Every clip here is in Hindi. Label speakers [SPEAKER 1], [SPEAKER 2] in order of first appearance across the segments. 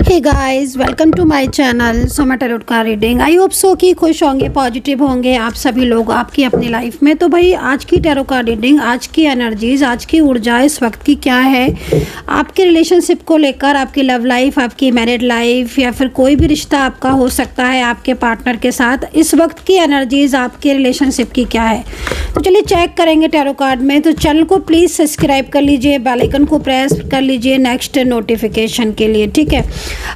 [SPEAKER 1] Hey guys, welcome to my channel Soma tarot का रीडिंग। आई होप सो कि खुश होंगे, पॉजिटिव होंगे आप सभी लोग आपकी अपनी लाइफ में। तो भाई आज की टैरो का रीडिंग, आज की एनर्जीज, आज की ऊर्जा इस वक्त की क्या है आपके रिलेशनशिप को लेकर, आपकी लव लाइफ, आपकी मैरिड लाइफ या फिर कोई भी रिश्ता आपका हो सकता है आपके पार्टनर के साथ। इस वक्त की एनर्जीज आपके रिलेशनशिप की क्या है, तो चलिए चेक करेंगे टैरो कार्ड में। तो चैनल को प्लीज़ सब्सक्राइब कर लीजिए, बेल आइकन को प्रेस कर लीजिए नेक्स्ट नोटिफिकेशन के लिए, ठीक है।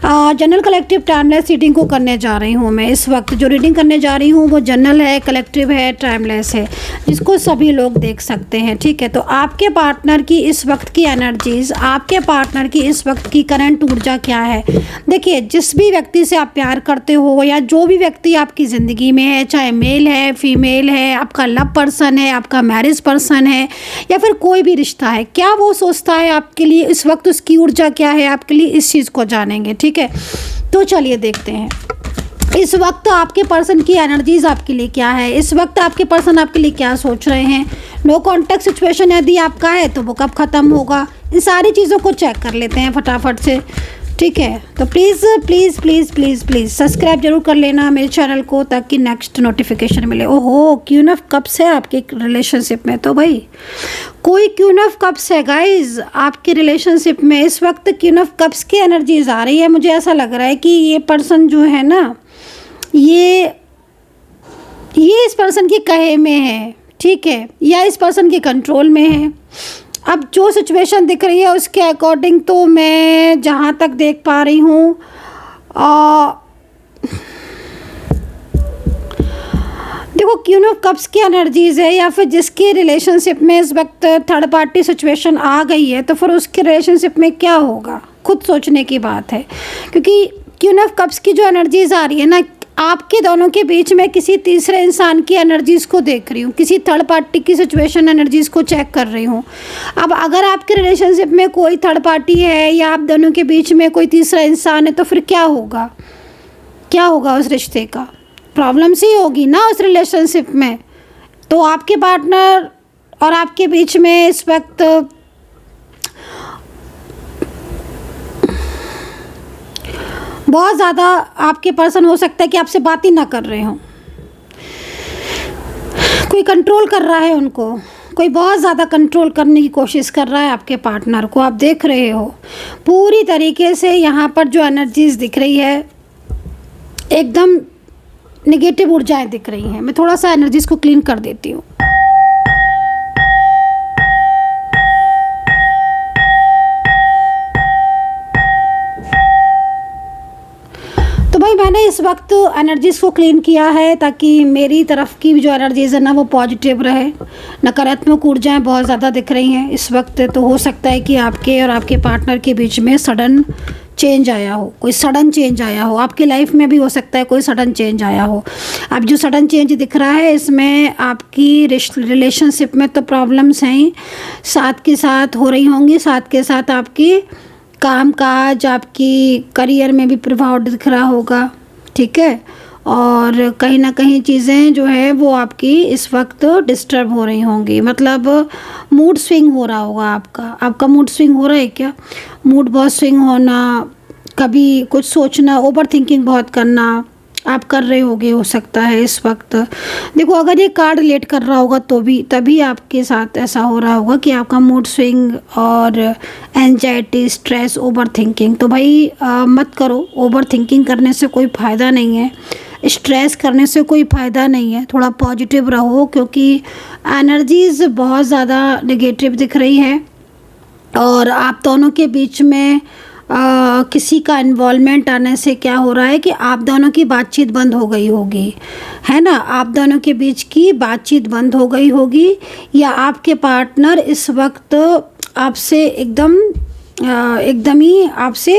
[SPEAKER 1] जनरल कलेक्टिव टाइमलेस रीडिंग को करने जा रही हूँ मैं। इस वक्त जो रीडिंग करने जा रही हूँ वो जनरल है, कलेक्टिव है, टाइमलेस है, जिसको सभी लोग देख सकते हैं, ठीक है। तो आपके पार्टनर की इस वक्त की एनर्जीज, आपके पार्टनर की इस वक्त की करंट ऊर्जा क्या है। देखिए, जिस भी व्यक्ति से आप प्यार करते हो या जो भी व्यक्ति आपकी ज़िंदगी में है, चाहे मेल है, फीमेल है, आपका लव पर्सन है, आपका मैरिज पर्सन है या फिर कोई भी रिश्ता है, क्या वो सोचता है आपके लिए इस वक्त, उसकी ऊर्जा क्या है आपके लिए, इस चीज़ को जानेंगे, ठीक है। तो चलिए देखते हैं इस वक्त आपके पर्सन की एनर्जीज आपके लिए क्या है, इस वक्त आपके पर्सन आपके लिए क्या सोच रहे हैं। नो कॉन्टैक्ट सिचुएशन यदि आपका है तो वो कब ख़त्म होगा, इन सारी चीज़ों को चेक कर लेते हैं फटाफट से, ठीक है। तो please please please please please subscribe जरूर कर लेना मेरे चैनल को ताकि नेक्स्ट नोटिफिकेशन मिले। ओहो, क्वीन ऑफ कप्स है आपके रिलेशनशिप में। तो भाई कोई क्वीन ऑफ कप्स है गाइज आपके रिलेशनशिप में। इस वक्त क्वीन ऑफ कप्स की एनर्जीज आ रही है। मुझे ऐसा लग रहा है कि ये पर्सन जो है ना, ये इस पर्सन की कहे में है, ठीक है, या इस पर्सन के कंट्रोल में है। अब जो सिचुएशन दिख रही है उसके अकॉर्डिंग तो मैं जहाँ तक देख पा रही हूँ, देखो क्वीन ऑफ कप्स की एनर्जीज है या फिर जिसके रिलेशनशिप में इस वक्त थर्ड पार्टी सिचुएशन आ गई है, तो फिर उसके रिलेशनशिप में क्या होगा खुद सोचने की बात है। क्योंकि क्वीन ऑफ कप्स की जो एनर्जीज आ रही है ना, आपके दोनों के बीच में किसी तीसरे इंसान की एनर्जीज़ को देख रही हूँ, किसी थर्ड पार्टी की सिचुएशन एनर्जीज़ को चेक कर रही हूँ। अब अगर आपके रिलेशनशिप में कोई थर्ड पार्टी है या आप दोनों के बीच में कोई तीसरा इंसान है, तो फिर क्या होगा, क्या होगा उस रिश्ते का, प्रॉब्लम्स ही होगी ना उस रिलेशनशिप में। तो आपके पार्टनर और आपके बीच में इस वक्त बहुत ज़्यादा आपके पर्सन हो सकता है कि आपसे बात ही ना कर रहे हों, कोई कंट्रोल कर रहा है उनको, कोई बहुत ज़्यादा कंट्रोल करने की कोशिश कर रहा है आपके पार्टनर को। आप देख रहे हो पूरी तरीके से यहाँ पर जो एनर्जीज दिख रही है एकदम नेगेटिव ऊर्जाएं दिख रही हैं। मैं थोड़ा सा एनर्जीज को क्लीन कर देती हूँ। तो भाई मैंने इस वक्त एनर्जीज़ को क्लीन किया है ताकि मेरी तरफ की जो एनर्जीज़ है ना वो पॉजिटिव रहे। नकारात्मक ऊर्जाएं बहुत ज़्यादा दिख रही हैं इस वक्त। तो हो सकता है कि आपके और आपके पार्टनर के बीच में सडन चेंज आया हो, कोई सडन चेंज आया हो आपकी लाइफ में भी हो सकता है कोई सडन चेंज आया हो। अब जो सडन चेंज दिख रहा है इसमें आपकी रिलेशनशिप में तो प्रॉब्लम्स हैं, साथ के साथ हो रही होंगी, साथ के साथ आपकी काम काज, आपकी करियर में भी प्रभाव दिख रहा होगा, ठीक है। और कहीं ना कहीं चीज़ें जो है वो आपकी इस वक्त डिस्टर्ब हो रही होंगी, मतलब मूड स्विंग हो रहा होगा आपका मूड स्विंग हो रहा है क्या, मूड बहुत स्विंग होना, कभी कुछ सोचना, ओवर थिंकिंग बहुत करना आप कर रहे होगे हो सकता है इस वक्त। देखो अगर ये कार्ड रिलेट कर रहा होगा तो भी तभी आपके साथ ऐसा हो रहा होगा कि आपका मूड स्विंग और एंजाइटी, स्ट्रेस, ओवर थिंकिंग। तो भाई मत करो, ओवर थिंकिंग करने से कोई फ़ायदा नहीं है, स्ट्रेस करने से कोई फ़ायदा नहीं है। थोड़ा पॉजिटिव रहो क्योंकि एनर्जीज़ बहुत ज़्यादा नेगेटिव दिख रही है और आप दोनों के बीच में किसी का इन्वॉल्वमेंट आने से क्या हो रहा है कि आप दोनों की बातचीत बंद हो गई होगी, है ना। आप दोनों के बीच की बातचीत बंद हो गई होगी या आपके पार्टनर इस वक्त आपसे एकदम ही आपसे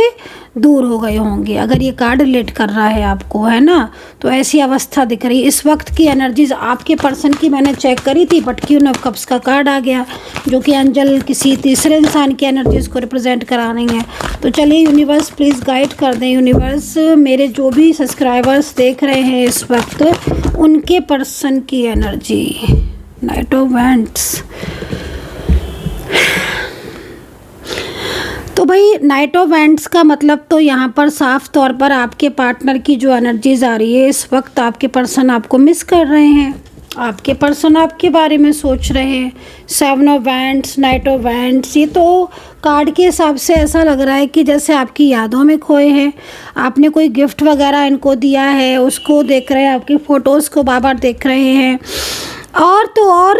[SPEAKER 1] दूर हो गए होंगे, अगर ये कार्ड रिलेट कर रहा है आपको, है ना। तो ऐसी अवस्था दिख रही है इस वक्त की एनर्जीज आपके पर्सन की। मैंने चेक करी थी बट क्वीन ऑफ कप्स का कार्ड आ गया जो कि एंजल किसी तीसरे इंसान की एनर्जीज को रिप्रेजेंट करा रही हैं। तो चलिए यूनिवर्स प्लीज़ गाइड कर दें। यूनिवर्स मेरे जो भी सब्सक्राइबर्स देख रहे हैं इस वक्त उनके पर्सन की एनर्जी, नाइट ऑफ वैंड्स। तो भाई नाइट ऑफ वैंड्स का मतलब तो यहाँ पर साफ तौर पर आपके पार्टनर की जो एनर्जीज आ रही है, इस वक्त आपके पर्सन आपको मिस कर रहे हैं, आपके पर्सन आपके बारे में सोच रहे हैं। 7 of wands, night of wands, ये तो कार्ड के हिसाब से ऐसा लग रहा है कि जैसे आपकी यादों में खोए हैं। आपने कोई गिफ्ट वगैरह इनको दिया है, उसको देख रहे हैं, आपकी फ़ोटोज़ को बार बार देख रहे हैं, और तो और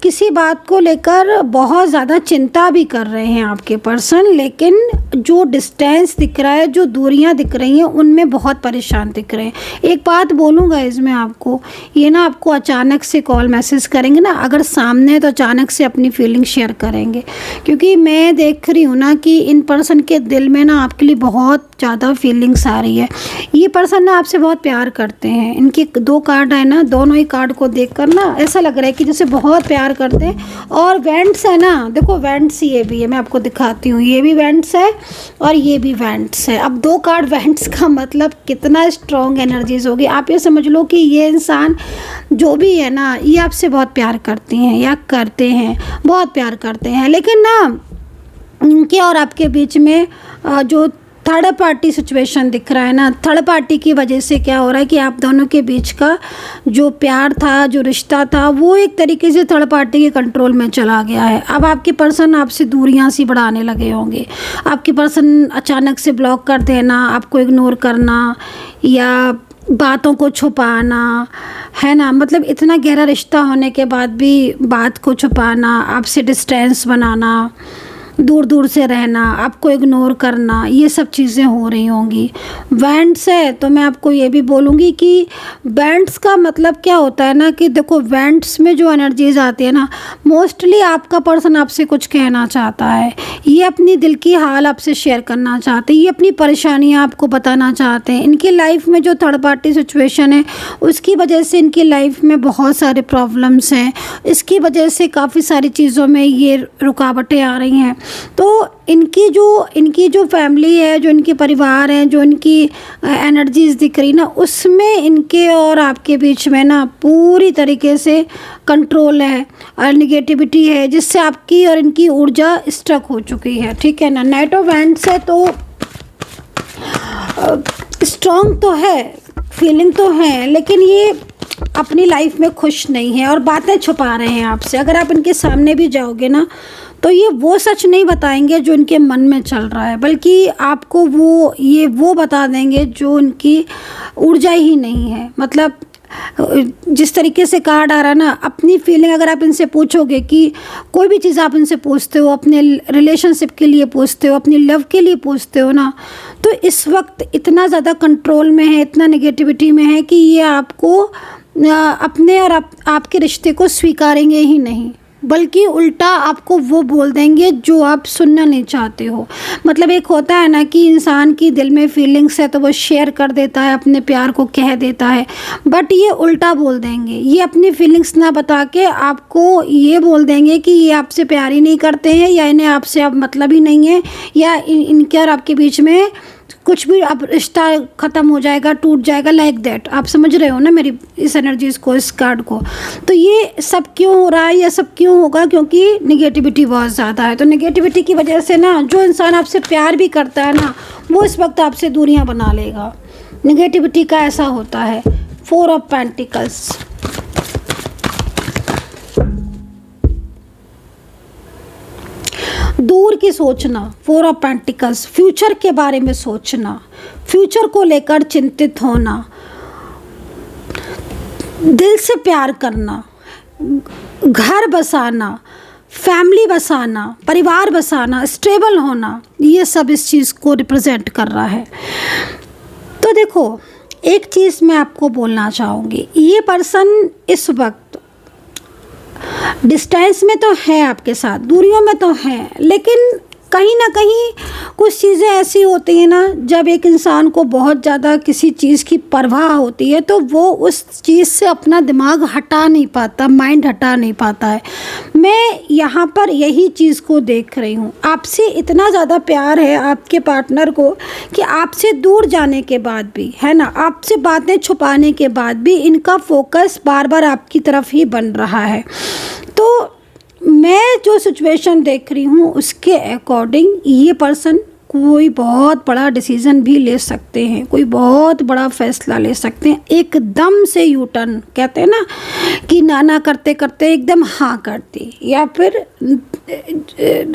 [SPEAKER 1] किसी बात को लेकर बहुत ज़्यादा चिंता भी कर रहे हैं आपके पर्सन। लेकिन जो डिस्टेंस दिख रहा है, जो दूरियां दिख रही हैं, उनमें बहुत परेशान दिख रहे हैं। एक बात बोलूँगा इसमें आपको, ये ना आपको अचानक से कॉल मैसेज करेंगे ना, अगर सामने तो अचानक से अपनी फीलिंग शेयर करेंगे, क्योंकि मैं देख रही हूँ ना कि इन पर्सन के दिल में ना आपके लिए बहुत ज़्यादा फीलिंग्स आ रही है। ये पर्सन ना आपसे बहुत प्यार करते हैं। इनके 2 कार्ड है ना, दोनों ही कार्ड को देखकर ना ऐसा लग रहा है कि जैसे बहुत प्यार करते हैं। और वेंट्स है ना, देखो वेंट्स ये भी है, मैं आपको दिखाती हूँ, ये भी वेंट्स है और ये भी वेंट्स है। अब 2 कार्ड वेंट्स का मतलब कितना स्ट्रॉन्ग एनर्जीज होगी। आप ये समझ लो कि ये इंसान जो भी है ना, ये आपसे बहुत प्यार करती हैं या करते हैं, बहुत प्यार करते हैं। लेकिन ना इनके और आपके बीच में जो थर्ड पार्टी सिचुएशन दिख रहा है ना, थर्ड पार्टी की वजह से क्या हो रहा है कि आप दोनों के बीच का जो प्यार था, जो रिश्ता था, वो एक तरीके से थर्ड पार्टी के कंट्रोल में चला गया है। अब आपके पर्सन आपसे दूरियां सी बढ़ाने लगे होंगे। आपके पर्सन अचानक से ब्लॉक कर देना, आपको इग्नोर करना या बातों को छुपाना, है ना, मतलब इतना गहरा रिश्ता होने के बाद भी बात को छुपाना, आपसे डिस्टेंस बनाना, दूर दूर से रहना, आपको इग्नोर करना, ये सब चीज़ें हो रही होंगी। वेंट्स है तो मैं आपको ये भी बोलूँगी कि वेंट्स का मतलब क्या होता है ना कि देखो, वेंट्स में जो एनर्जीज आती है ना, मोस्टली आपका पर्सन आपसे कुछ कहना चाहता है, ये अपनी दिल की हाल आपसे शेयर करना चाहते हैं, ये अपनी परेशानियाँ आपको बताना चाहते हैं। इनकी लाइफ में जो थर्ड पार्टी सिचुएशन है, उसकी वजह से इनकी लाइफ में बहुत सारे प्रॉब्लम्स हैं। इसकी वजह से काफ़ी सारी चीज़ों में ये रुकावटें आ रही हैं। तो इनकी जो फैमिली है, जो इनके परिवार हैं, जो इनकी एनर्जीज दिख रही ना, उसमें इनके और आपके बीच में ना पूरी तरीके से कंट्रोल है और निगेटिविटी है, जिससे आपकी और इनकी ऊर्जा स्ट्रक हो चुकी है। ठीक है ना। नाइट ऑफ वैंड्स है तो स्ट्रॉन्ग तो है, फीलिंग तो है, लेकिन ये अपनी लाइफ में खुश नहीं है और बातें छुपा रहे हैं आपसे। अगर आप इनके सामने भी जाओगे ना, तो ये वो सच नहीं बताएंगे जो इनके मन में चल रहा है, बल्कि आपको वो बता देंगे जो इनकी ऊर्जा ही नहीं है। मतलब जिस तरीके से कार्ड आ रहा है ना, अपनी फीलिंग अगर आप इनसे पूछोगे कि कोई भी चीज़ आप इनसे पूछते हो, अपने रिलेशनशिप के लिए पूछते हो, अपनी लव के लिए पूछते हो ना, तो इस वक्त इतना ज़्यादा कंट्रोल में है, इतना नेगेटिविटी में है कि ये आपको अपने और आपके रिश्ते को स्वीकारेंगे ही नहीं, बल्कि उल्टा आपको वो बोल देंगे जो आप सुनना नहीं चाहते हो। मतलब एक होता है ना कि इंसान की दिल में फीलिंग्स है तो वो शेयर कर देता है, अपने प्यार को कह देता है, बट ये उल्टा बोल देंगे। ये अपनी फीलिंग्स ना बता के आपको ये बोल देंगे कि ये आपसे प्यार ही नहीं करते हैं, या इन्हें आपसे अब मतलब ही नहीं है, या इनके और आपके बीच में कुछ भी अब रिश्ता ख़त्म हो जाएगा, टूट जाएगा, लाइक दैट। आप समझ रहे हो ना मेरी इस एनर्जीज़ को, इस कार्ड को। तो ये सब क्यों हो रहा है, ये सब क्यों होगा, क्योंकि निगेटिविटी बहुत ज़्यादा है। तो निगेटिविटी की वजह से ना जो इंसान आपसे प्यार भी करता है ना, वो इस वक्त आपसे दूरियां बना लेगा। निगेटिविटी का ऐसा होता है। 4 ऑफ पेंटिकल्स, दूर की सोचना। 4 ऑफ पेंटिकल्स, फ्यूचर के बारे में सोचना, फ्यूचर को लेकर चिंतित होना, दिल से प्यार करना, घर बसाना, फैमिली बसाना, परिवार बसाना, स्टेबल होना, ये सब इस चीज़ को रिप्रेजेंट कर रहा है। तो देखो, एक चीज़ मैं आपको बोलना चाहूँगी, ये पर्सन इस वक्त डिस्टेंस में तो है आपके साथ, दूरियों में तो है, लेकिन कहीं ना कहीं कुछ चीज़ें ऐसी होती हैं ना, जब एक इंसान को बहुत ज़्यादा किसी चीज़ की परवाह होती है तो वो उस चीज़ से अपना दिमाग हटा नहीं पाता, माइंड हटा नहीं पाता है। मैं यहाँ पर यही चीज़ को देख रही हूँ। आपसे इतना ज़्यादा प्यार है आपके पार्टनर को कि आपसे दूर जाने के बाद भी, है ना, आपसे बातें छुपाने के बाद भी इनका फोकस बार बार आपकी तरफ ही बन रहा है। तो मैं जो सिचुएशन देख रही हूँ उसके अकॉर्डिंग ये पर्सन कोई बहुत बड़ा डिसीज़न भी ले सकते हैं, कोई बहुत बड़ा फैसला ले सकते हैं, एकदम से यू टर्न, कहते हैं ना कि ना करते करते एकदम हाँ कर दी, या फिर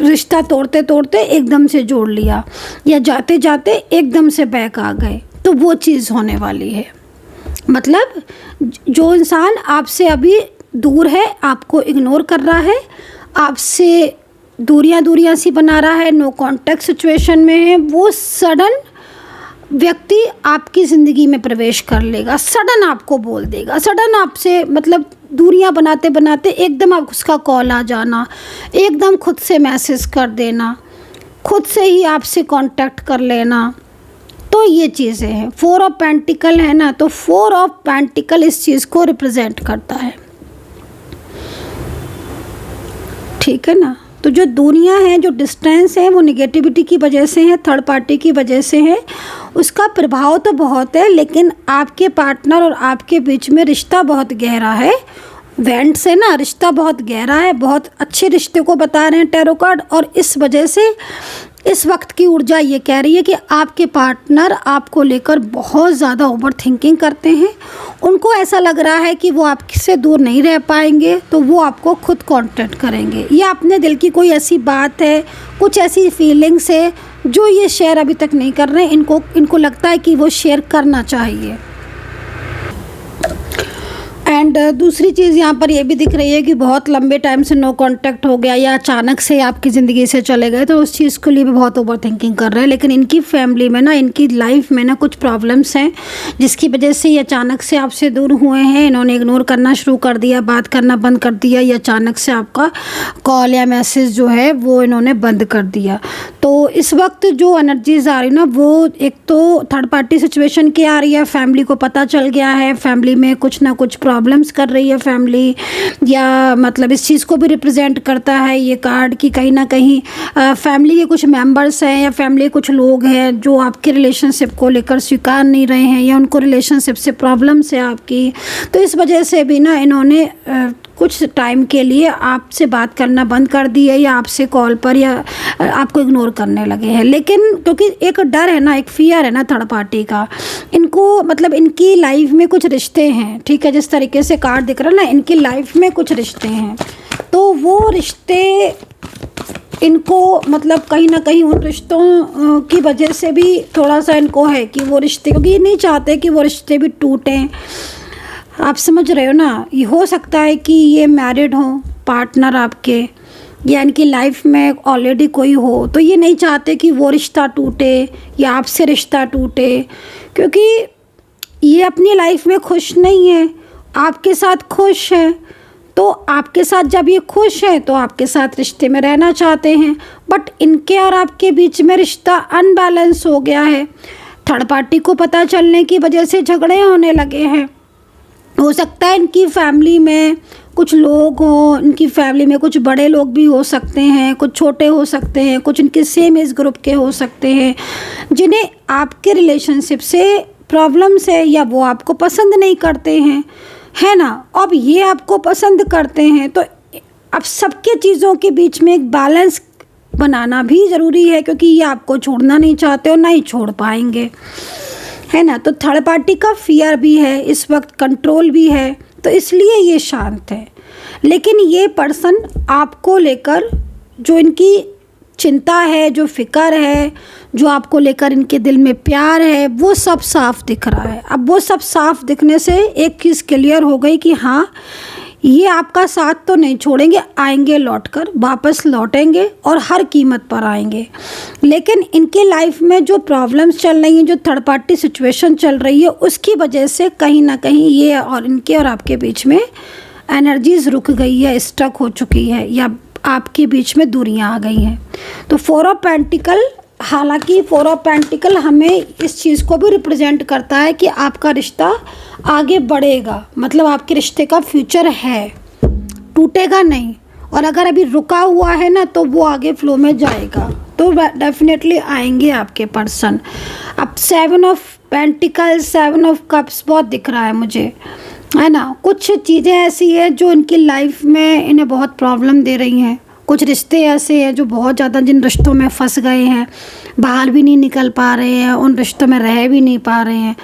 [SPEAKER 1] रिश्ता तोड़ते तोड़ते एकदम से जोड़ लिया, या जाते जाते एकदम से बैक आ गए, तो वो चीज़ होने वाली है। मतलब जो इंसान आपसे अभी दूर है, आपको इग्नोर कर रहा है, आपसे दूरियां सी बना रहा है, नो कांटेक्ट सिचुएशन में है, वो सडन व्यक्ति आपकी ज़िंदगी में प्रवेश कर लेगा, सडन आपको बोल देगा, सडन आपसे मतलब दूरियां बनाते बनाते एकदम आप उसका कॉल आ जाना, एकदम खुद से मैसेज कर देना, खुद से ही आपसे कांटेक्ट कर लेना। तो ये चीज़ें हैं। 4 ऑफ पेंटिकल है ना, तो 4 ऑफ पेंटिकल इस चीज़ को रिप्रेजेंट करता है, ठीक है ना। तो जो दुनिया है, जो डिस्टेंस है, वो निगेटिविटी की वजह से है, थर्ड पार्टी की वजह से है। उसका प्रभाव तो बहुत है, लेकिन आपके पार्टनर और आपके बीच में रिश्ता बहुत गहरा है। वेंट से ना रिश्ता बहुत गहरा है, बहुत अच्छे रिश्ते को बता रहे हैं टैरो कार्ड, और इस वजह से इस वक्त की ऊर्जा ये कह रही है कि आपके पार्टनर आपको लेकर बहुत ज़्यादा ओवर थिंकिंग करते हैं। उनको ऐसा लग रहा है कि वो आपसे दूर नहीं रह पाएंगे, तो वो आपको खुद कांटेक्ट करेंगे, या अपने दिल की कोई ऐसी बात है, कुछ ऐसी फीलिंग्स है जो ये शेयर अभी तक नहीं कर रहे हैं। इनको लगता है कि वो शेयर करना चाहिए। एंड दूसरी चीज़ यहाँ पर ये भी दिख रही है कि बहुत लंबे टाइम से नो कांटेक्ट हो गया, या अचानक से आपकी ज़िंदगी से चले गए, तो उस चीज़ के लिए भी बहुत ओवर थिंकिंग कर रहे हैं। लेकिन इनकी फैमिली में ना, इनकी लाइफ में ना कुछ प्रॉब्लम्स हैं, जिसकी वजह से ये अचानक से आपसे दूर हुए हैं। इन्होंने इग्नोर करना शुरू कर दिया, बात करना बंद कर दिया, या अचानक से आपका कॉल या मैसेज जो है वो इन्होंने बंद कर दिया। तो इस वक्त जो एनर्जीज आ रही ना, वो एक तो थर्ड पार्टी सिचुएशन की आ रही है। फैमिली को पता चल गया है, फैमिली में कुछ ना कुछ प्रॉब्लम्स कर रही है फैमिली, या मतलब इस चीज़ को भी रिप्रेजेंट करता है ये कार्ड कि कहीं ना कहीं फैमिली के कुछ मेंबर्स हैं, या फैमिली के कुछ लोग हैं जो आपके रिलेशनशिप को लेकर स्वीकार नहीं रहे हैं, या उनको रिलेशनशिप से प्रॉब्लम्स है आपकी। तो इस वजह से भी ना इन्होंने कुछ टाइम के लिए आपसे बात करना बंद कर दी है, या आपसे कॉल पर या आपको इग्नोर करने लगे हैं। लेकिन क्योंकि एक डर है ना, एक फियर है ना थर्ड पार्टी का, इनको मतलब इनकी लाइफ में कुछ रिश्ते हैं, ठीक है, जिस तरीके से कार्ड दिख रहा है ना, इनकी लाइफ में कुछ रिश्ते हैं, तो वो रिश्ते इनको मतलब कहीं ना कहीं उन रिश्तों की वजह से भी थोड़ा सा इनको है कि वो रिश्ते, क्योंकि ये नहीं चाहते कि वो रिश्ते भी टूटें। आप समझ रहे हो ना। ये हो सकता है कि ये मैरिड हो पार्टनर आपके, या इनकी लाइफ में ऑलरेडी कोई हो, तो ये नहीं चाहते कि वो रिश्ता टूटे या आपसे रिश्ता टूटे, क्योंकि ये अपनी लाइफ में खुश नहीं है, आपके साथ खुश है। तो आपके साथ जब ये खुश है तो आपके साथ रिश्ते में रहना चाहते हैं, बट इनके और आपके बीच में रिश्ता अनबैलेंस हो गया है। थर्ड पार्टी को पता चलने की वजह से झगड़े होने लगे हैं। हो सकता है इनकी फैमिली में कुछ लोग हों, इनकी फैमिली में कुछ बड़े लोग भी हो सकते हैं, कुछ छोटे हो सकते हैं, कुछ इनके सेम एज ग्रुप के हो सकते हैं, जिन्हें आपके रिलेशनशिप से प्रॉब्लम्स है, या वो आपको पसंद नहीं करते हैं, है ना। अब ये आपको पसंद करते हैं, तो अब सबके चीज़ों के बीच में एक बैलेंस बनाना भी ज़रूरी है, क्योंकि ये आपको छोड़ना नहीं चाहते और ना ही छोड़ पाएंगे, है ना। तो थर्ड पार्टी का फियर भी है इस वक्त, कंट्रोल भी है, तो इसलिए ये शांत है। लेकिन ये पर्सन आपको लेकर जो इनकी चिंता है, जो फिक्र है, जो आपको लेकर इनके दिल में प्यार है, वो सब साफ दिख रहा है। अब वो सब साफ दिखने से एक चीज़ क्लियर हो गई कि हाँ, ये आपका साथ तो नहीं छोड़ेंगे, आएंगे लौटकर, वापस लौटेंगे और हर कीमत पर आएंगे। लेकिन इनके लाइफ में जो प्रॉब्लम्स चल रही हैं, जो थर्ड पार्टी सिचुएशन चल रही है, उसकी वजह से कहीं ना कहीं ये और इनके और आपके बीच में एनर्जीज रुक गई है, स्टक हो चुकी है, या आपके बीच में दूरियां आ गई हैं। तो 4 ऑफ पेंटिकल, हालांकि 4 ऑफ पेंटिकल हमें इस चीज़ को भी रिप्रेजेंट करता है कि आपका रिश्ता आगे बढ़ेगा, मतलब आपके रिश्ते का फ्यूचर है, टूटेगा नहीं। और अगर अभी रुका हुआ है ना, तो वो आगे फ्लो में जाएगा, तो डेफिनेटली आएंगे आपके पर्सन। अब 7 ऑफ पेंटिकल, 7 ऑफ कप्स बहुत दिख रहा है मुझे, है ना। कुछ चीज़ें ऐसी है जो इनकी लाइफ में इन्हें बहुत प्रॉब्लम दे रही हैं, कुछ रिश्ते ऐसे हैं जो बहुत ज़्यादा, जिन रिश्तों में फंस गए हैं, बाहर भी नहीं निकल पा रहे हैं, उन रिश्तों में रह भी नहीं पा रहे हैं।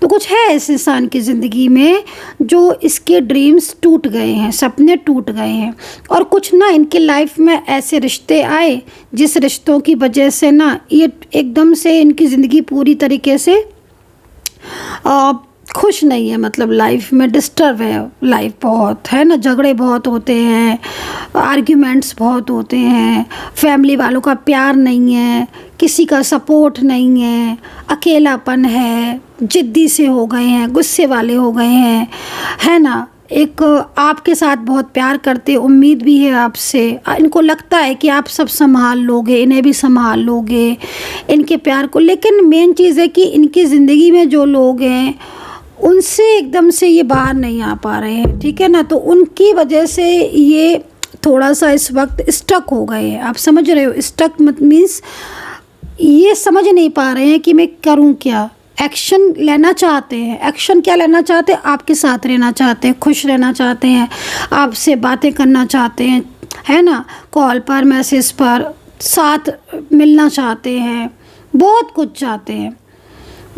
[SPEAKER 1] तो कुछ है इस इंसान की ज़िंदगी में जो इसके ड्रीम्स टूट गए हैं, सपने टूट गए हैं। और कुछ ना इनकी लाइफ में ऐसे रिश्ते आए जिस रिश्तों की वजह से ना ये एकदम से इनकी ज़िंदगी पूरी तरीके से खुश नहीं है, मतलब लाइफ में डिस्टर्ब है। लाइफ बहुत है ना, झगड़े बहुत होते हैं, आर्ग्यूमेंट्स बहुत होते हैं, फैमिली वालों का प्यार नहीं है, किसी का सपोर्ट नहीं है, अकेलापन है, जिद्दी से हो गए हैं, गुस्से वाले हो गए हैं, है ना। एक आपके साथ बहुत प्यार करते, उम्मीद भी है आपसे, इनको लगता है कि आप सब संभाल लोगे, इन्हें भी संभाल लोगे, इनके प्यार को। लेकिन मेन चीज़ है कि इनकी ज़िंदगी में जो लोग हैं उनसे एकदम से ये बाहर नहीं आ पा रहे हैं, ठीक है ना। तो उनकी वजह से ये थोड़ा सा इस वक्त स्टक हो गए हैं। आप समझ रहे हो, स्टक मत मीन्स ये समझ नहीं पा रहे हैं कि मैं करूं क्या। एक्शन लेना चाहते हैं, एक्शन क्या लेना चाहते हैं, आपके साथ रहना चाहते हैं, खुश रहना चाहते हैं, आपसे बातें करना चाहते हैं, है ना, कॉल पर, मैसेज पर, साथ मिलना चाहते हैं, बहुत कुछ चाहते हैं।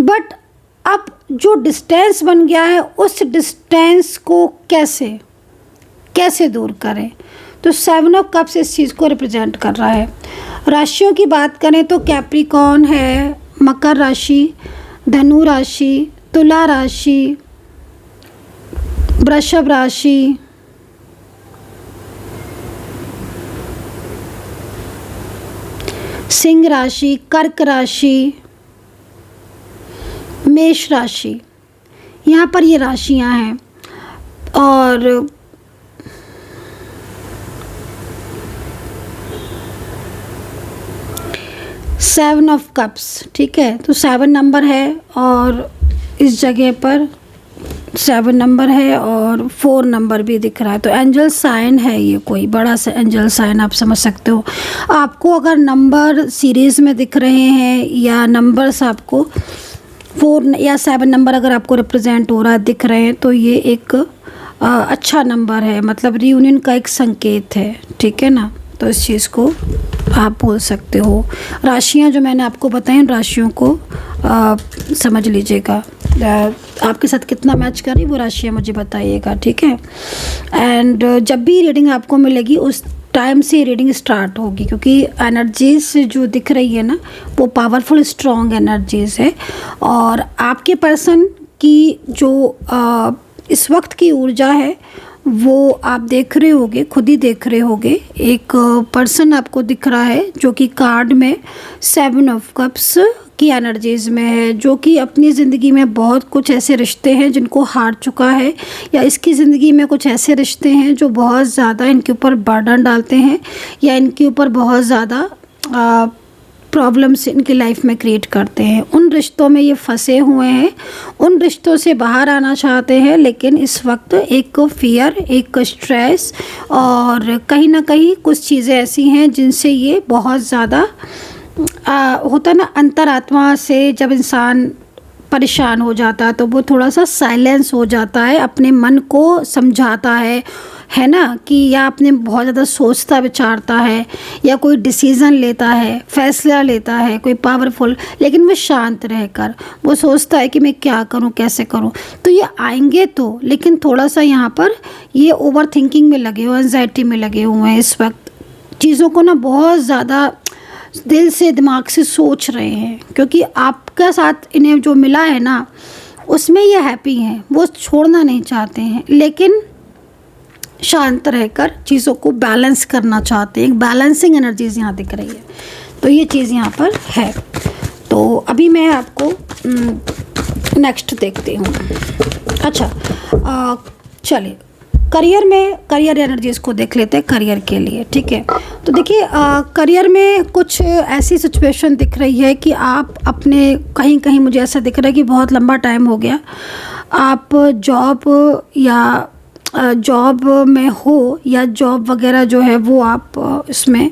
[SPEAKER 1] बट अब जो डिस्टेंस बन गया है, उस डिस्टेंस को कैसे दूर करें। तो 7 ऑफ कप्स इस चीज़ को रिप्रेजेंट कर रहा है। राशियों की बात करें तो कैप्रिकॉर्न है, मकर राशि, धनु राशि, तुला राशि, वृषभ राशि, सिंह राशि, कर्क राशि, मेष राशि। यहाँ पर ये राशियाँ हैं। और सेवन ऑफ कप्स, ठीक है। तो 7 नंबर है और इस जगह पर 7 नंबर है और 4 नंबर भी दिख रहा है। तो एंजल साइन है, ये कोई बड़ा सा एंजल साइन आप समझ सकते हो। आपको अगर नंबर सीरीज़ में दिख रहे हैं या नंबर्स आपको 4 या 7 नंबर अगर आपको रिप्रेजेंट हो रहा है, दिख रहे हैं, तो ये एक अच्छा नंबर है, मतलब रियूनियन का एक संकेत है, ठीक है ना। तो इस चीज़ को आप बोल सकते हो। राशियां जो मैंने आपको बताई, उन राशियों को समझ लीजिएगा, आपके साथ कितना मैच कर रही वो राशियां मुझे बताइएगा, ठीक है। एंड जब भी रीडिंग आपको मिलेगी उस टाइम से रीडिंग स्टार्ट होगी, क्योंकि एनर्जीज जो दिख रही है ना वो पावरफुल स्ट्रॉन्ग एनर्जीज है। और आपके पर्सन की जो इस वक्त की ऊर्जा है वो आप देख रहे होगे, खुद ही देख रहे होगे। एक पर्सन आपको दिख रहा है जो कि कार्ड में 7 ऑफ कप्स की एनर्जीज़ में है, जो कि अपनी ज़िंदगी में बहुत कुछ ऐसे रिश्ते हैं जिनको हार चुका है, या इसकी ज़िंदगी में कुछ ऐसे रिश्ते हैं जो बहुत ज़्यादा इनके ऊपर बर्डन डालते हैं या इनके ऊपर बहुत ज़्यादा प्रॉब्लम्स इनकी लाइफ में क्रिएट करते हैं। उन रिश्तों में ये फंसे हुए हैं, उन रिश्तों से बाहर आना चाहते हैं, लेकिन इस वक्त एक फियर, एक स्ट्रेस और कहीं ना कहीं कुछ चीज़ें ऐसी हैं जिनसे ये बहुत ज़्यादा होता है ना, अंतरात्मा से जब इंसान परेशान हो जाता है तो वो थोड़ा सा साइलेंस हो जाता है, अपने मन को समझाता है ना, कि या अपने बहुत ज़्यादा सोचता विचारता है या कोई डिसीज़न लेता है, फैसला लेता है कोई पावरफुल, लेकिन वो शांत रहकर वो सोचता है कि मैं क्या करूं, कैसे करूं। तो ये आएंगे तो, लेकिन थोड़ा सा यहाँ पर ये ओवर थिंकिंग में लगे हुए, एंजाइटी में लगे हुए हैं इस वक्त, चीज़ों को ना बहुत ज़्यादा दिल से दिमाग से सोच रहे हैं, क्योंकि आपका साथ इन्हें जो मिला है ना उसमें ये हैप्पी हैं, वो छोड़ना नहीं चाहते हैं, लेकिन शांत रहकर चीज़ों को बैलेंस करना चाहते हैं। एक बैलेंसिंग एनर्जीज यहाँ दिख रही है, तो ये चीज़ यहाँ पर है। तो अभी मैं आपको नेक्स्ट देखती हूँ। अच्छा, चलिए करियर एनर्जीज को देख लेते हैं करियर के लिए, ठीक है। तो देखिए करियर में कुछ ऐसी सिचुएशन दिख रही है कि आप अपने कहीं मुझे ऐसा दिख रहा है कि बहुत लंबा टाइम हो गया आप जॉब में हो, या जॉब वगैरह जो है वो आप इसमें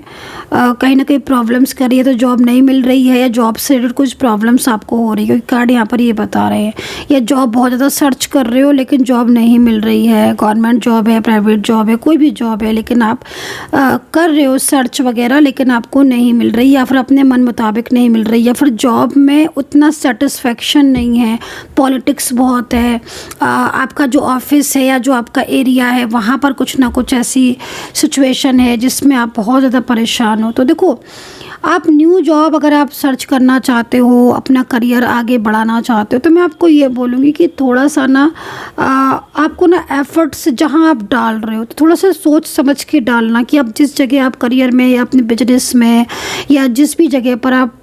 [SPEAKER 1] कहीं ना कहीं प्रॉब्लम्स कर रही है, तो जॉब नहीं मिल रही है, या जॉब से रिलेटेड कुछ प्रॉब्लम्स आपको हो रही है, क्योंकि कार्ड यहाँ पर ये बता रहे हैं। या जॉब बहुत ज़्यादा सर्च कर रहे हो लेकिन जॉब नहीं मिल रही है, गवर्नमेंट जॉब है, प्राइवेट जॉब है, कोई भी जॉब है, लेकिन आप कर रहे हो सर्च वगैरह लेकिन आपको नहीं मिल रही, या फिर अपने मन मुताबिक नहीं मिल रही, या फिर जॉब में उतना सेटिस्फेक्शन नहीं है, पॉलिटिक्स बहुत है, आपका जो ऑफिस है या जो आपका एरिया है वहाँ पर कुछ ना कुछ ऐसी सिचुएशन है जिसमें आप बहुत ज़्यादा परेशान हो। तो देखो, आप न्यू जॉब अगर आप सर्च करना चाहते हो, अपना करियर आगे बढ़ाना चाहते हो, तो मैं आपको ये बोलूँगी कि थोड़ा सा ना आपको ना एफर्ट्स जहाँ आप डाल रहे हो तो थोड़ा सा सोच समझ के डालना कि आप जिस जगह आप करियर में या अपने बिजनेस में या जिस भी जगह पर आप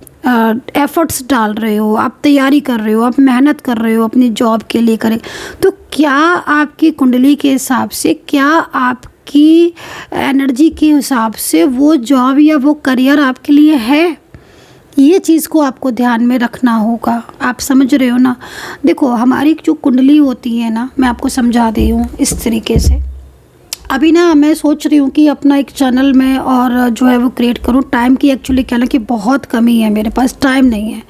[SPEAKER 1] एफर्ट्स डाल रहे हो, आप तैयारी कर रहे हो, आप मेहनत कर रहे हो अपनी जॉब के लिए करें, तो क्या आपकी कुंडली के हिसाब से, क्या आपकी एनर्जी के हिसाब से वो जॉब या वो करियर आपके लिए है, ये चीज़ को आपको ध्यान में रखना होगा। आप समझ रहे हो ना। देखो, हमारी जो कुंडली होती है ना, मैं आपको समझा दी हूँ इस तरीके से। अभी ना मैं सोच रही हूँ कि अपना एक चैनल में और जो है वो क्रिएट करूँ। टाइम की एक्चुअली क्या ना कि बहुत कमी है, मेरे पास टाइम नहीं है।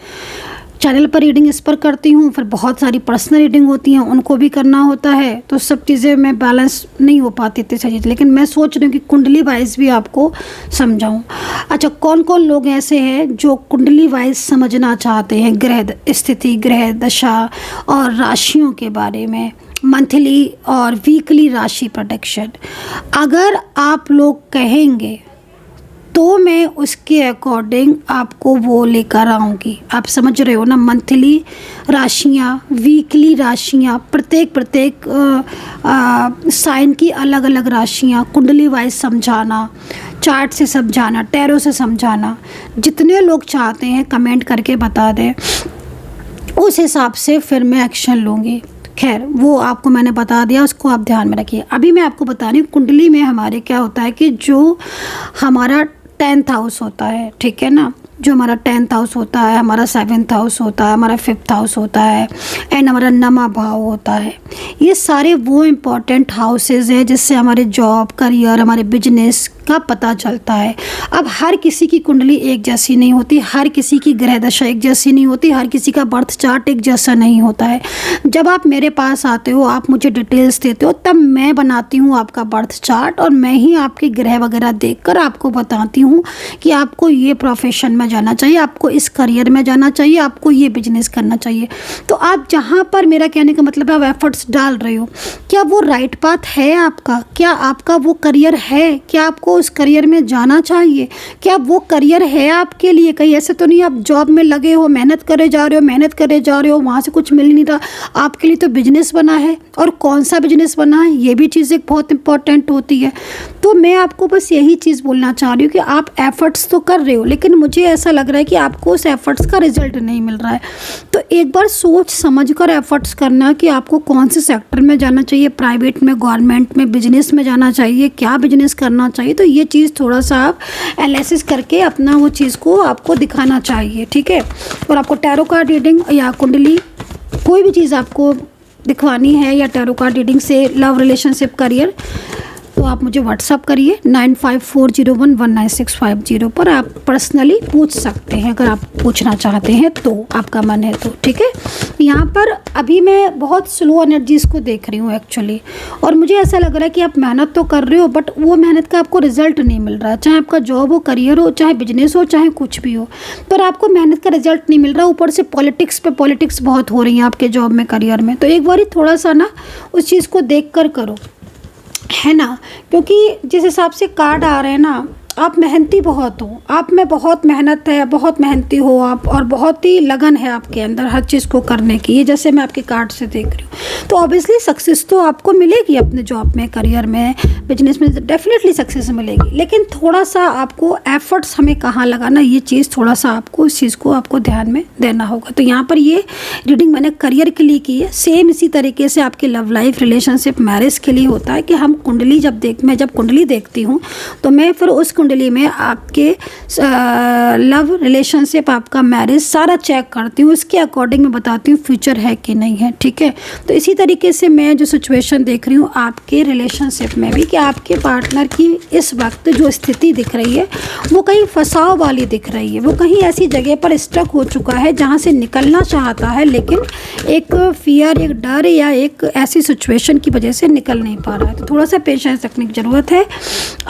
[SPEAKER 1] चैनल पर रीडिंग इस पर करती हूँ, फिर बहुत सारी पर्सनल रीडिंग होती हैं, उनको भी करना होता है, तो सब चीज़ें मैं बैलेंस नहीं हो पाती इतनी सही। लेकिन मैं सोच रही हूँ कि कुंडली वाइज भी आपको समझाऊँ। अच्छा, कौन कौन लोग ऐसे हैं जो कुंडली वाइज समझना चाहते हैं ग्रह स्थिति, ग्रह दशा और राशियों के बारे में, मंथली और वीकली राशि प्रेडिक्शन? अगर आप लोग कहेंगे तो मैं उसके अकॉर्डिंग आपको वो लेकर आऊँगी। आप समझ रहे हो ना। मंथली राशियाँ, वीकली राशियाँ, प्रत्येक साइन की अलग अलग राशियाँ, कुंडली वाइज समझाना, चार्ट से समझाना, टैरो से समझाना। जितने लोग चाहते हैं कमेंट करके बता दें, उस हिसाब से फिर मैं एक्शन लूँगी। खैर, वो आपको मैंने बता दिया, उसको आप ध्यान में रखिए। अभी मैं आपको बता रही हूँ कुंडली में हमारे क्या होता है कि जो हमारा 10th हाउस होता है, ठीक है ना, जो हमारा 10th हाउस होता है, हमारा 7th हाउस होता है, हमारा 5th हाउस होता है, एंड हमारा नमा भाव होता है। ये सारे वो इम्पॉर्टेंट हाउसेज हैं जिससे हमारे जॉब, करियर, हमारे बिजनेस का पता चलता है। अब हर किसी की कुंडली एक जैसी नहीं होती, हर किसी की ग्रह दशा एक जैसी नहीं होती, हर किसी का बर्थ चार्ट एक जैसा नहीं होता है। जब आप मेरे पास आते हो, आप मुझे डिटेल्स देते हो, तब मैं बनाती हूँ आपका बर्थ चार्ट और मैं ही आपके ग्रह वगैरह देखकर आपको बताती हूँ कि आपको ये प्रोफेशन में जाना चाहिए, आपको इस करियर में जाना चाहिए, आपको ये बिजनेस करना चाहिए। तो आप जहाँ पर, मेरा कहने का मतलब है, आप एफर्ट्स डाल रहे हो, क्या वो राइट पाथ है आपका? क्या आपका वो करियर है? क्या आपको उस करियर में जाना चाहिए? क्या वो करियर है आपके लिए? कहीं ऐसे तो नहीं आप जॉब में लगे हो, मेहनत करे जा रहे हो, वहाँ से कुछ मिल नहीं रहा। आपके लिए तो बिजनेस बना है, और कौन सा बिजनेस बना है ये भी चीज़ एक बहुत इंपॉर्टेंट होती है। तो मैं आपको बस यही चीज़ बोलना चाह रही हूँ कि आप एफर्ट्स तो कर रहे हो, लेकिन मुझे ऐसा लग रहा है कि आपको उस एफर्ट्स का रिजल्ट नहीं मिल रहा है। तो एक बार सोच समझ कर एफर्ट्स करना कि आपको कौन से सेक्टर में जाना चाहिए, प्राइवेट में, गवर्नमेंट में, बिजनेस में जाना चाहिए, क्या बिजनेस करना चाहिए। तो ये चीज़ थोड़ा सा आप एनालिसिस करके अपना वो चीज़ को आपको दिखाना चाहिए, ठीक है। और आपको टैरो कार्ड रीडिंग या कुंडली, कोई भी चीज़ आपको दिखवानी है, या टैरो कार्ड रीडिंग से लव, रिलेशनशिप, करियर, तो आप मुझे व्हाट्सअप करिए 9540119650 पर। आप पर्सनली पूछ सकते हैं अगर आप पूछना चाहते हैं तो, आपका मन है तो, ठीक है। यहाँ पर अभी मैं बहुत स्लो एनर्जीज़ को देख रही हूँ एक्चुअली, और मुझे ऐसा लग रहा है कि आप मेहनत तो कर रहे हो, बट वो मेहनत का आपको रिजल्ट नहीं मिल रहा है। चाहे आपका जॉब हो, करियर हो, चाहे बिजनेस हो, चाहे कुछ भी हो, पर आपको मेहनत का रिजल्ट नहीं मिल रहा। ऊपर से पॉलिटिक्स बहुत हो रही है आपके जॉब में, करियर में। तो एक बार थोड़ा सा ना उस चीज़ को देख कर करो, है ना। क्योंकि जिस हिसाब से कार्ड आ रहे हैं ना, आप मेहनती बहुत हो, आप में बहुत मेहनत है, बहुत मेहनती हो आप, और बहुत ही लगन है आपके अंदर हर चीज़ को करने की। ये जैसे मैं आपके कार्ड से देख रही हूँ, तो ऑब्वियसली सक्सेस तो आपको मिलेगी अपने जॉब में, करियर में, बिजनेस में, डेफिनेटली सक्सेस मिलेगी। लेकिन थोड़ा सा आपको एफर्ट्स हमें कहाँ लगाना, ये चीज़ थोड़ा सा आपको, इस चीज़ को आपको ध्यान में देना होगा। तो यहाँ पर ये रीडिंग मैंने करियर के लिए की है। सेम इसी तरीके से आपकी लव लाइफ, रिलेशनशिप, मैरिज के लिए होता है कि हम कुंडली मैं जब कुंडली देखती हूँ तो मैं फिर उस कुंडली में आपके लव रिलेशनशिप, आपका मैरिज सारा चेक करती हूँ, उसके अकॉर्डिंग मैं बताती हूँ फ्यूचर है कि नहीं है, ठीक है। तो इसी तरीके से मैं जो सिचुएशन देख रही हूँ आपके रिलेशनशिप में भी, कि आपके पार्टनर की इस वक्त जो स्थिति दिख रही है वो कहीं फंसाव वाली दिख रही है, वो कहीं ऐसी जगह पर स्टक हो चुका है जहाँ से निकलना चाहता है, लेकिन एक फियर, एक डर या एक ऐसी सिचुएशन की वजह से निकल नहीं पा रहा है। तो थोड़ा सा पेशेंस रखने की ज़रूरत है।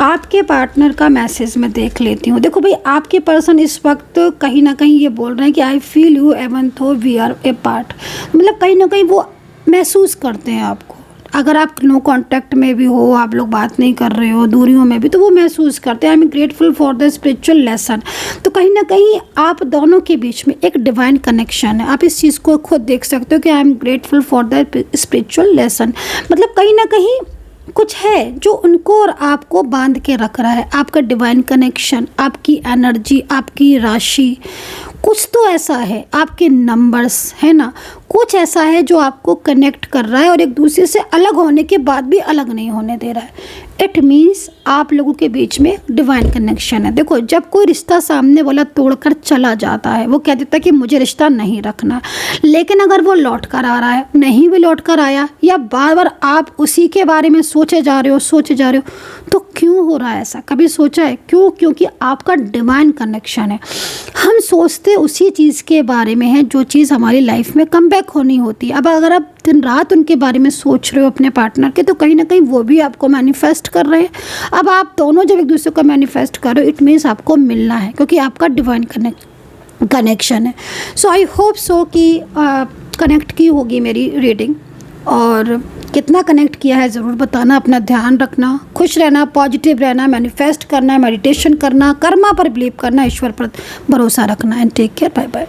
[SPEAKER 1] आपके पार्टनर का मैसेज मैं देख लेती हूँ। देखो भाई, आपके पर्सन इस वक्त कहीं ना कहीं ये बोल रहे हैं कि आई फील यू एवन थो वी आर ए पार्ट, मतलब कहीं ना कहीं वो महसूस करते हैं आपको। अगर आप नो कांटेक्ट में भी हो, आप लोग बात नहीं कर रहे हो, दूरियों में भी, तो वो महसूस करते हैं I am grateful for the spiritual lesson. तो कहीं ना कहीं आप दोनों के बीच में एक डिवाइन कनेक्शन है। आप इस चीज़ को खुद देख सकते हो कि I am grateful for the spiritual lesson, मतलब कहीं ना कहीं कुछ है जो उनको और आपको बांध के रख रहा है। आपका डिवाइन कनेक्शन, आपकी एनर्जी, आपकी राशि, कुछ तो ऐसा है, आपके नंबर्स है ना, कुछ ऐसा है जो आपको कनेक्ट कर रहा है और एक दूसरे से अलग होने के बाद भी अलग नहीं होने दे रहा है। इट मीन्स आप लोगों के बीच में डिवाइन कनेक्शन है। देखो, जब कोई रिश्ता सामने वाला तोड़कर चला जाता है, वो कह देता है कि मुझे रिश्ता नहीं रखना, लेकिन अगर वो लौट कर आ रहा है, नहीं भी लौट कर आया, या बार बार आप उसी के बारे में सोचे जा रहे हो, तो क्यों हो रहा है ऐसा? कभी सोचा है क्यों? क्योंकि आपका डिवाइन कनेक्शन है। हम सोचते उसी चीज़ के बारे में है जो चीज़ हमारी लाइफ में कम बैक होनी होती है। अब अगर आप दिन रात उनके बारे में सोच रहे हो अपने पार्टनर के, तो कहीं ना कहीं वो भी आपको मैनिफेस्ट कर रहे हैं। अब आप दोनों जब एक दूसरे को मैनिफेस्ट कर रहे हो, इट मीन्स आपको मिलना है, क्योंकि आपका डिवाइन कनेक्शन है। सो आई होप सो कि कनेक्ट की होगी मेरी रीडिंग, और कितना कनेक्ट किया है ज़रूर बताना। अपना ध्यान रखना, खुश रहना, पॉजिटिव रहना, मैनिफेस्ट करना, मेडिटेशन करना, कर्मा पर बिलीव करना, ईश्वर पर भरोसा रखना। And take care, bye bye.